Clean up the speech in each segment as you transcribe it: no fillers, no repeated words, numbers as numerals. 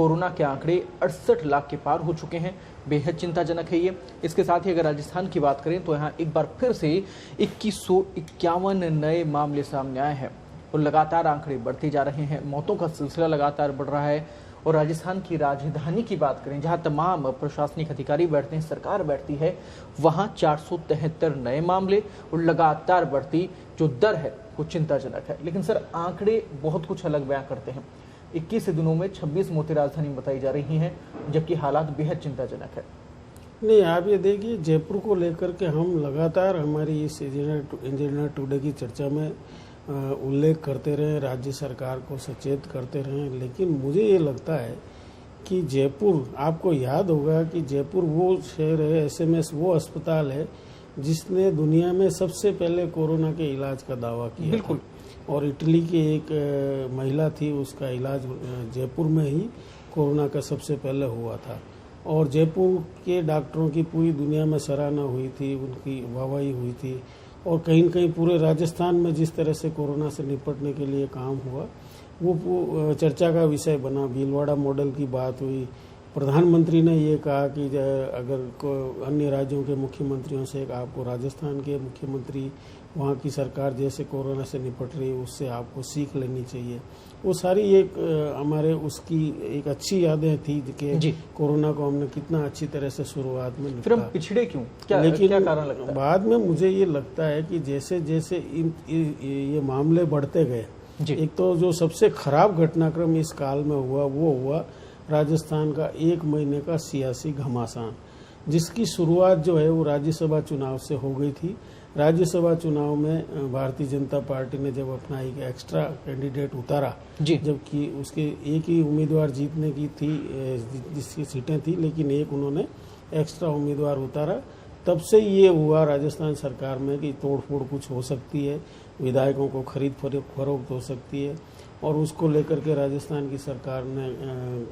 Corona के आंकड़े 68 लाख के पार हो चुके हैं। बेहद चिंताजनक है ये। इसके साथ ही अगर राजस्थान की बात करें तो यहाँ एक बार फिर से 2151 नए मामले सामने आए हैं और लगातार आंकड़े बढ़ते जा रहे हैं। मौतों का सिलसिला लगातार बढ़ रहा है। और राजस्थान की राजधानी की बात करें, जहां तमाम प्रशासनिक अधिकारी बैठते हैं, सरकार बैठती है, वहां 473 नए मामले और लगातार बढ़ती जो दर है वो चिंताजनक है। लेकिन सर, आंकड़े बहुत कुछ अलग बयां करते हैं। 21 दिनों में 26 मौतें राजधानी में बताई जा रही हैं, जबकि हालात बेहद चिंताजनक है। नहीं, आप ये देखिए, जयपुर को लेकर के हम लगातार हमारी इस इंजीनियर टुडे की चर्चा में उल्लेख करते रहे, राज्य सरकार को सचेत करते रहे। लेकिन मुझे ये लगता है कि जयपुर, आपको याद होगा कि जयपुर वो शहर है, एसएमएस वो अस्पताल है जिसने दुनिया में सबसे पहले कोरोना के इलाज का दावा किया। बिल्कुल। और इटली की एक महिला थी, उसका इलाज जयपुर में ही कोरोना का सबसे पहले हुआ था। और जयपुर के डॉक्टरों की पूरी दुनिया में सराहना हुई थी, उनकी वाहवाही हुई थी। और कहीं न कहीं पूरे राजस्थान में जिस तरह से कोरोना से निपटने के लिए काम हुआ, वो चर्चा का विषय बना। भीलवाड़ा मॉडल की बात हुई। प्रधानमंत्री ने ये कहा कि अगर अन्य राज्यों के मुख्यमंत्रियों से आपको राजस्थान के मुख्यमंत्री, वहाँ की सरकार जैसे कोरोना से निपट रही है, उससे आपको सीख लेनी चाहिए। वो सारी एक हमारे उसकी एक अच्छी यादें थी कि कोरोना को हमने कितना अच्छी तरह से शुरुआत में निपटा। फिर हम पिछड़े क्यों? लेकिन क्या कारण लगता है? बाद में मुझे ये लगता है कि जैसे जैसे ये मामले बढ़ते गए, एक तो जो सबसे खराब घटनाक्रम इस काल में हुआ वो हुआ राजस्थान का 1 महीने का सियासी घमासान, जिसकी शुरुआत जो है वो राज्यसभा चुनाव से हो गई थी। राज्यसभा चुनाव में भारतीय जनता पार्टी ने जब अपना एक एक्स्ट्रा कैंडिडेट उतारा, जबकि उसके एक ही उम्मीदवार जीतने की थी, जिसकी सीटें थी, लेकिन एक उन्होंने एक्स्ट्रा उम्मीदवार उतारा, तब से ये हुआ राजस्थान सरकार में कि तोड़फोड़ कुछ हो सकती है, विधायकों को खरीद फरोख्त हो सकती है। और उसको लेकर के राजस्थान की सरकार ने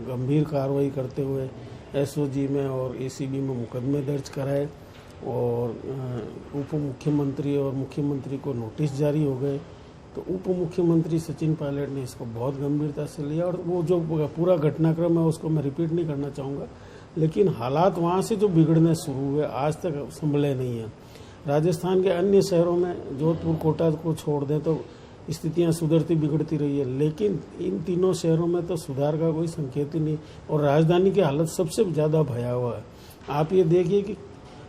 गंभीर कार्रवाई करते हुए एसओजी में और एसीबी में मुकदमे दर्ज कराए और उप मुख्यमंत्री और मुख्यमंत्री को नोटिस जारी हो गए। तो उप मुख्यमंत्री सचिन पायलट ने इसको बहुत गंभीरता से लिया और वो जो पूरा घटनाक्रम है उसको मैं रिपीट नहीं करना चाहूँगा, लेकिन हालात वहाँ से जो बिगड़ने शुरू हुए आज तक संभले नहीं हैं। राजस्थान के अन्य शहरों में, जोधपुर कोटा को छोड़ दें तो स्थितियां सुधरती बिगड़ती रही है, लेकिन इन तीनों शहरों में तो सुधार का कोई संकेत ही नहीं। और राजधानी की हालत सबसे ज़्यादा भयावह है। आप ये देखिए कि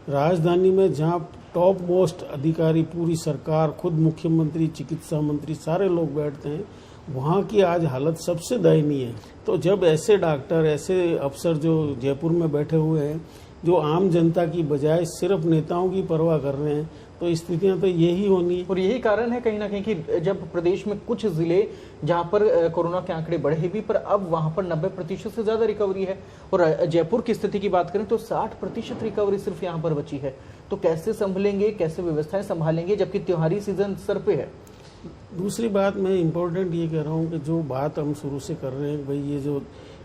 राजधानी में जहां टॉप मोस्ट अधिकारी, पूरी सरकार, खुद मुख्यमंत्री, चिकित्सा मंत्री, सारे लोग बैठते हैं, वहाँ की आज हालत सबसे दयनीय है। तो जब ऐसे डॉक्टर, ऐसे अफसर जो जयपुर में बैठे हुए हैं, जो आम जनता की बजाय सिर्फ नेताओं की परवाह कर रहे हैं, तो स्थितियां तो यही होनी। और यही कारण है कहीं ना कहीं कि जब प्रदेश में कुछ जिले जहां पर कोरोना के आंकड़े बढ़े भी, पर अब वहां पर 90% से ज्यादा रिकवरी है। और जयपुर की स्थिति की बात करें तो 60% रिकवरी सिर्फ यहां पर बची है। तो कैसे संभलेंगे, कैसे व्यवस्थाएं संभालेंगे, जबकि त्योहारी सीजन सर पे है। दूसरी बात मैं इम्पोर्टेंट ये कह रहा हूँ कि जो बात हम शुरू से कर रहे हैं, भाई ये जो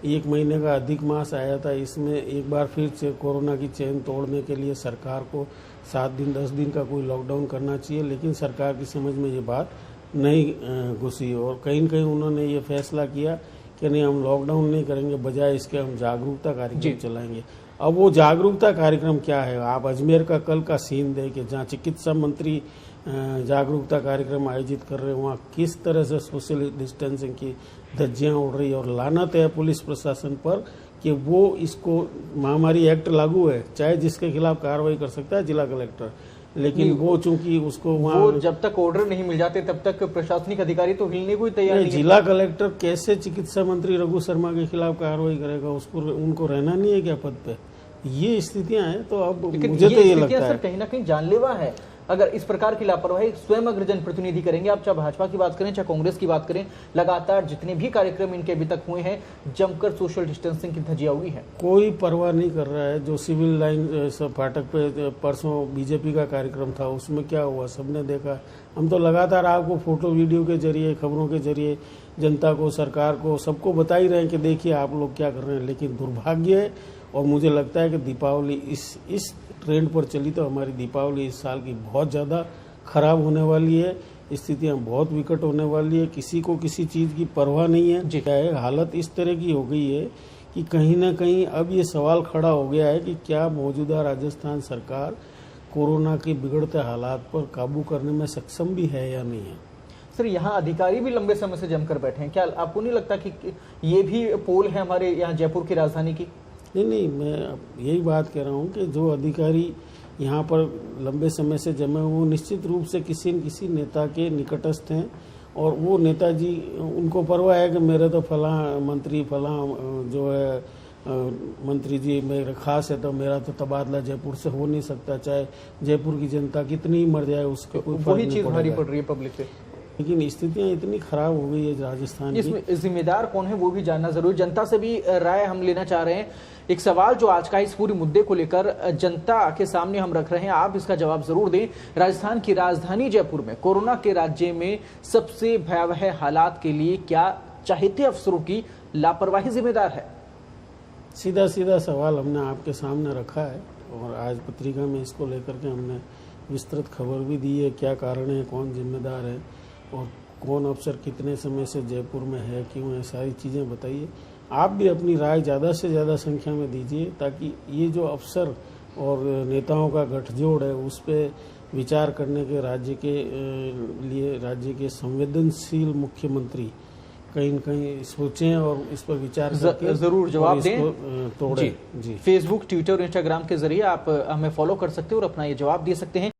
1 महीने का अधिक मास आया था, इसमें एक बार फिर से कोरोना की चेन तोड़ने के लिए सरकार को 7 दिन 10 दिन का कोई लॉकडाउन करना चाहिए, लेकिन सरकार की समझ में ये बात नहीं घुसी और कहीं न कहीं उन्होंने ये फैसला किया कि नहीं, हम लॉकडाउन नहीं करेंगे, बजाय इसके हम जागरूकता कार्यक्रम चलाएंगे। अब वो जागरूकता कार्यक्रम क्या है? आप अजमेर का कल का सीन देखें, जहाँ चिकित्सा मंत्री जागरूकता कार्यक्रम आयोजित कर रहे हैं, वहाँ किस तरह से सोशल डिस्टेंसिंग की धज्जियां उड़ रही है। और लानत है पुलिस प्रशासन पर कि वो इसको, महामारी एक्ट लागू है, चाहे जिसके खिलाफ कार्रवाई कर सकता है जिला कलेक्टर, लेकिन वो चूंकि उसको वहाँ जब तक ऑर्डर नहीं मिल जाते तब तक प्रशासनिक अधिकारी तो हिलने को ही तैयार नहीं। जिला कलेक्टर कैसे चिकित्सा मंत्री रघु शर्मा के खिलाफ कार्रवाई करेगा? उसको, उनको रहना नहीं है क्या पद पे? ये स्थितियां हैं। तो अब मुझे तो ये लगता है कहीं ना कहीं जानलेवा है। अगर इस प्रकार की लापरवाही स्वयं अगर जनप्रतिनिधि करेंगे, आप चाहे भाजपा की बात करें चाहे कांग्रेस की बात करें, लगातार जितने भी कार्यक्रम इनके अभी तक हुए हैं, जमकर सोशल डिस्टेंसिंग की धज्जियां उड़ी हैं। कोई परवाह नहीं कर रहा है। जो सिविल लाइन फाटक पे परसों बीजेपी का कार्यक्रम था, उसमें क्या हुआ सबने देखा। हम तो लगातार आपको फोटो वीडियो के जरिए, खबरों के जरिए जनता को, सरकार को, सबको बता ही रहे हैं कि देखिए आप लोग क्या कर रहे हैं। लेकिन दुर्भाग्य है और मुझे लगता है कि दीपावली इस ट्रेंड पर चली तो हमारी दीपावली इस साल की बहुत ज़्यादा खराब होने वाली है। स्थितियां बहुत विकट होने वाली है। किसी को किसी चीज़ की परवाह नहीं है। क्या है, हालत इस तरह की हो गई है कि कहीं ना कहीं अब ये सवाल खड़ा हो गया है कि क्या मौजूदा राजस्थान सरकार कोरोना के बिगड़ते हालात पर काबू करने में सक्षम भी है या नहीं है। सर, यहाँ अधिकारी भी लंबे समय से जमकर बैठे हैं, क्या आपको नहीं लगता कि ये भी पोल है हमारे यहाँ जयपुर की राजधानी की? नहीं, मैं यही बात कह रहा हूँ कि जो अधिकारी यहाँ पर लंबे समय से जमे वो निश्चित रूप से किसी न किसी नेता के निकटस्थ हैं और वो नेताजी उनको परवाह है कि मेरे तो फला मंत्री फला जो है मंत्री जी मेरे खास है तो मेरा तो तबादला जयपुर से हो नहीं सकता, चाहे जयपुर की जनता कितनी ही मर जाए उसके कोई फर्क वही नहीं चीज भारी पड़ेगा। पड़ रही है पब्लिक पे। लेकिन स्थितियां इतनी खराब हो गई है राजस्थान की। इसमें जिम्मेदार कौन है वो भी जानना जरूरी। जनता से भी राय हम लेना चाह रहे हैं। एक सवाल जो आज का इस पूरे मुद्दे को लेकर जनता के सामने हम रख रहे हैं, आप इसका जवाब जरूर दें। राजस्थान की राजधानी जयपुर में कोरोना के राज्य में सबसे भयावह हालात के लिए क्या चाहते अफसरों की लापरवाही जिम्मेदार है? सीधा सीधा सवाल हमने आपके सामने रखा है और आज पत्रिका में इसको लेकर के हमने विस्तृत खबर भी दी है, क्या कारण है, कौन जिम्मेदार है और कौन अफसर कितने समय से जयपुर में है, क्यों है, सारी चीज़ें बताइए। आप भी अपनी राय ज़्यादा से ज़्यादा संख्या में दीजिए ताकि ये जो अफसर और नेताओं का गठजोड़ है उस पर विचार करने के राज्य के लिए राज्य के संवेदनशील मुख्यमंत्री कहीं न कहीं सोचें और इस पर विचार करके जरूर जवाब दें। तोड़ें। जी, फेसबुक, ट्विटर और इंस्टाग्राम के जरिए आप हमें फॉलो कर सकते हैं और अपना ये जवाब दे सकते हैं।